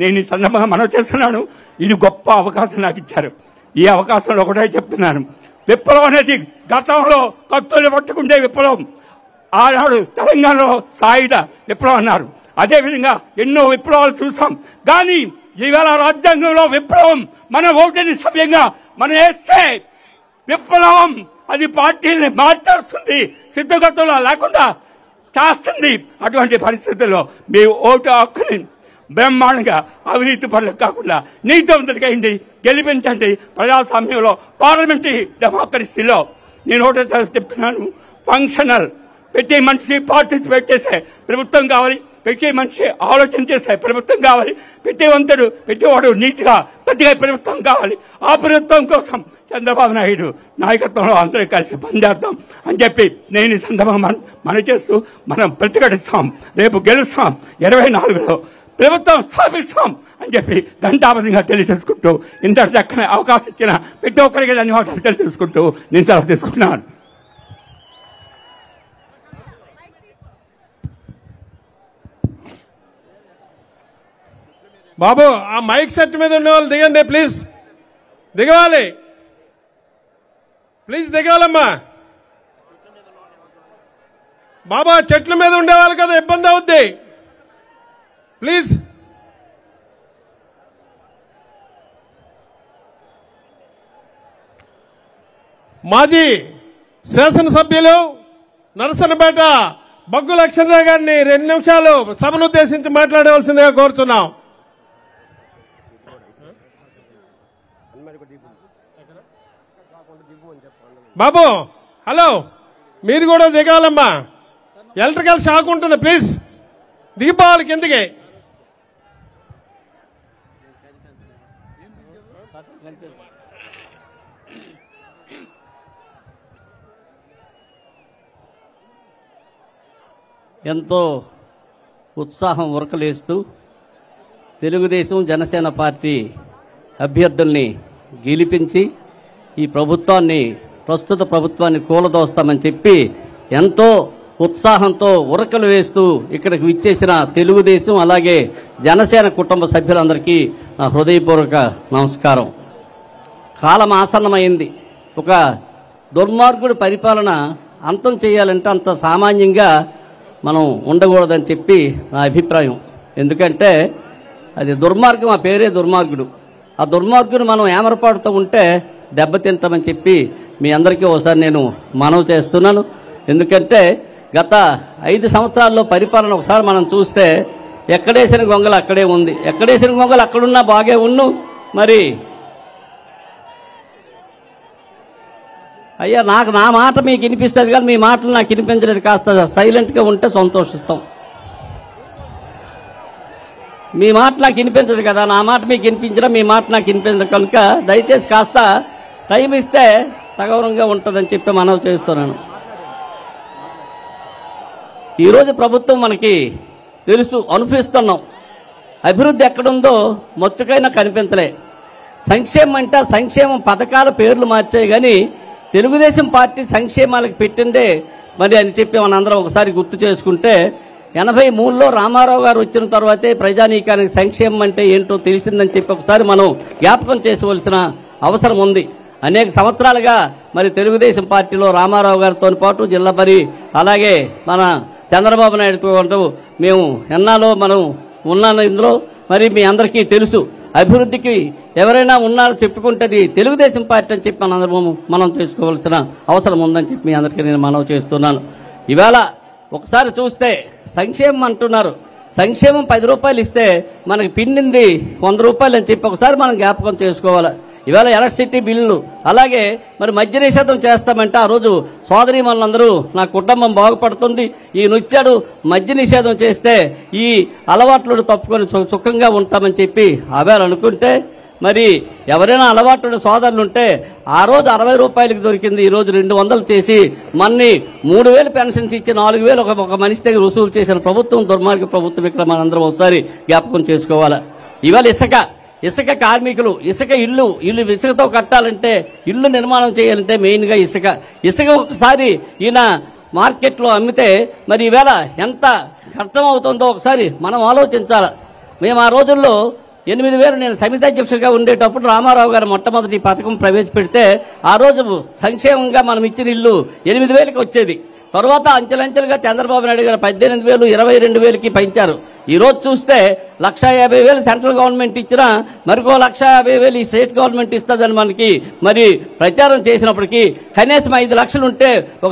నేను ఈ సందర్భంగా మనవి చేస్తున్నాను. ఇది గొప్ప అవకాశం నాకు ఇచ్చారు. ఈ అవకాశంలో ఒకటే చెప్తున్నాను, విప్లవం అనేది గతంలో కత్తులు పట్టుకుంటే విప్లవం, ఆనాడు తెలంగాణలో సాయుధ విప్లవం అన్నారు. అదేవిధంగా ఎన్నో విప్లవాలు చూసాం. కానీ ఈవేళ రాజ్యాంగంలో విప్లవం మన ఓటుని సవ్యంగా మనం వేస్తే విప్లవం అది పార్టీని మార్చేస్తుంది, సిద్ధగతులు లేకుండా చేస్తుంది. అటువంటి పరిస్థితుల్లో మీ ఓటు హక్కుని బ్రహ్మాండంగా అవినీతి పనులకు కాకుండా నీతివంతులకి అయింది గెలిపించండి. ప్రజాస్వామ్యంలో పార్లమెంటరీ డెమోక్రసీలో నేను ఒకటే చెప్తున్నాను, ఫంక్షనల్ ప్రతి మనిషి పార్టిసిపేట్ చేసే ప్రభుత్వం కావాలి, ప్రతి మనిషి ఆలోచన చేసే ప్రభుత్వం కావాలి, ప్రతివాడు నీతిగా ప్రతిగా ప్రభుత్వం కావాలి. ఆ ప్రభుత్వం కోసం చంద్రబాబు నాయుడు నాయకత్వంలో అందరూ కలిసి పనిచేద్దాం అని చెప్పి నేను ఈ సందర్భంగా మనవి చేస్తూ మనం ప్రతిఘటిస్తాం. రేపు గెలుస్తాం, 24లో ప్రభుత్వం స్థాపిస్తాం అని చెప్పి ఘంటాపథంగా తెలియజేసుకుంటూ ఇంత చక్కని అవకాశం ఇచ్చిన ప్రతి ఒక్కరికి ధన్యవాదాలు తెలియజేసుకుంటూ నేను సెలవు తీసుకుంటున్నాను. బాబు ఆ మైక్ సెట్ మీద ఉండే వాళ్ళు దిగండి ప్లీజ్, దిగవాలి ప్లీజ్, దిగాలమ్మా. బాబా చెట్ల మీద ఉండేవాళ్ళు కదా, ఇబ్బంది అవుద్ది ప్లీజ్. మాజీ శాసనసభ్యులు నరసన్నపేట బగ్గు లక్ష్మణరావు గారిని 2 నిమిషాలు సభను ఉద్దేశించి మాట్లాడవలసిందిగా కోరుతున్నాం. బాబు హలో, మీరు కూడా దిగాలమ్మా, ఎలక్ట్రికల్ షాక్ ఉంటుంది ప్లీజ్, దిగిపోవాలి కిందకి. ఎంతో ఉత్సాహం ఉరకలేస్తూ తెలుగుదేశం జనసేన పార్టీ అభ్యర్థుల్ని గెలిపించి ఈ ప్రస్తుత ప్రభుత్వాన్ని కూలదోస్తామని చెప్పి ఎంతో ఉత్సాహంతో ఉరకలు వేస్తూ ఇక్కడికి విచ్చేసిన తెలుగుదేశం అలాగే జనసేన కుటుంబ సభ్యులందరికీ నా హృదయపూర్వక నమస్కారం. కాలం ఆసన్నమైంది. ఒక దుర్మార్గుడి పరిపాలన అంతం చేయాలంటే అంత సామాన్యంగా మనం ఉండకూడదని చెప్పి నా అభిప్రాయం. ఎందుకంటే అది దుర్మార్గం, ఆ పేరే దుర్మార్గుడు. ఆ దుర్మార్గుడు మనం ఏమరపాటుతో ఉంటే దెబ్బతింటామని చెప్పి మీ అందరికీ ఒకసారి నేను మనవి చేస్తున్నాను. ఎందుకంటే గత 5 సంవత్సరాల్లో పరిపాలన ఒకసారి మనం చూస్తే ఎక్కడేసిన గొంగలు అక్కడే ఉంది, ఎక్కడేసిన గొంగలు అక్కడున్నా బాగే ఉన్ను. మరి అయ్యా నా మాట మీకు వినిపిస్తుంది కానీ మీ మాటలు నాకు వినిపించలేదు, కాస్త సైలెంట్గా ఉంటే సంతోషిస్తాం. మీ మాట నాకు వినిపించదు కదా, నా మాట మీకు వినిపించడం, మీ మాట నాకు వినిపించదు కనుక దయచేసి కాస్త టైం ఇస్తే సగౌరవంగా ఉంటుందని చెప్పి మనవి చేస్తున్నాను. ఈరోజు ప్రభుత్వం మనకి తెలుసు, అనిపిస్తున్నాం. అభివృద్ధి ఎక్కడుందో మొచ్చకైనా కనిపించలే. సంక్షేమం అంటే సంక్షేమం పథకాల పేర్లు మార్చాయి కానీ తెలుగుదేశం పార్టీ సంక్షేమాలకు పెట్టిందే మరి అని చెప్పి మనందరం ఒకసారి గుర్తు చేసుకుంటే 83లో రామారావు గారు వచ్చిన తర్వాతే ప్రజానీకానికి సంక్షేమం అంటే ఏంటో తెలిసిందని చెప్పి ఒకసారి మనం జ్ఞాపకం చేసుకోవాల్సిన అవసరం ఉంది. అనేక సంవత్సరాలుగా మరి తెలుగుదేశం పార్టీలో రామారావు గారితో పాటు జిల్లా పరి అలాగే మన చంద్రబాబు నాయుడుతో పాటు మేము ఎన్నాలో మనం ఉన్నాను ఇందులో. మరి మీ అందరికీ తెలుసు, అభివృద్ధికి ఎవరైనా ఉన్నారో చెప్పుకుంటేది తెలుగుదేశం పార్టీ అని చెప్పి మనం చేసుకోవాల్సిన అవసరం ఉందని చెప్పి మీ అందరికీ నేను మనవి చేస్తున్నాను. ఇవాళ ఒకసారి చూస్తే సంక్షేమం అంటున్నారు, సంక్షేమం 10 రూపాయలు ఇస్తే మనకి పిండింది 100 రూపాయలు అని చెప్పి ఒకసారి మనం జ్ఞాపకం చేసుకోవాలి. ఇవాళ ఎలక్ట్రిసిటీ బిల్లు అలాగే మరి మద్య నిషేధం చేస్తామంటే ఆ రోజు సోదరీమణులందరూ నా కుటుంబం బాగుపడుతుంది, ఈ నృత్యాడు మద్య నిషేధం చేస్తే ఈ అలవాట్లు తప్పుకొని సుఖంగా ఉంటామని చెప్పి అవేళ అనుకుంటే మరి ఎవరైనా అలవాటు సోదరులుంటే ఆ రోజు 60 రూపాయలకి దొరికింది, ఈ రోజు 200 చేసి మన్ని 3000 పెన్షన్స్ ఇచ్చి 4000 ఒక మనిషి దగ్గర వసూలు చేసిన ప్రభుత్వం దుర్మార్గ ప్రభుత్వం. ఇక్కడ మనందరం ఒకసారి జ్ఞాపకం చేసుకోవాలి. ఇవాళ ఇసుక కార్మికులు ఇల్లు ఇసుకతో కట్టాలంటే ఇల్లు నిర్మాణం చేయాలంటే మెయిన్గా ఇసుక ఒకసారి ఈయన మార్కెట్లో అమ్మితే మరి ఈవేళ ఎంత కష్టం అవుతుందో ఒకసారి మనం ఆలోచించాలి. మేము ఆ రోజుల్లో 8,000 నేను సమితి అధ్యక్షుడిగా ఉండేటప్పుడు రామారావు గారు మొట్టమొదటి పథకం ప్రవేశపెడితే ఆ రోజు సంక్షేమంగా మనం ఇచ్చిన ఇల్లు 8,000కి వచ్చేది. తర్వాత అంచెలంచెలుగా చంద్రబాబు నాయుడు గారు 18,000, 22,000కి పెంచారు. ఈ రోజు చూస్తే 1,50,000 సెంట్రల్ గవర్నమెంట్ ఇచ్చినా మరికో 1,50,000 ఈ స్టేట్ గవర్నమెంట్ ఇస్తుందని మనకి మరి ప్రచారం చేసినప్పటికీ కనీసం 5 లక్షలు ఉంటే ఒక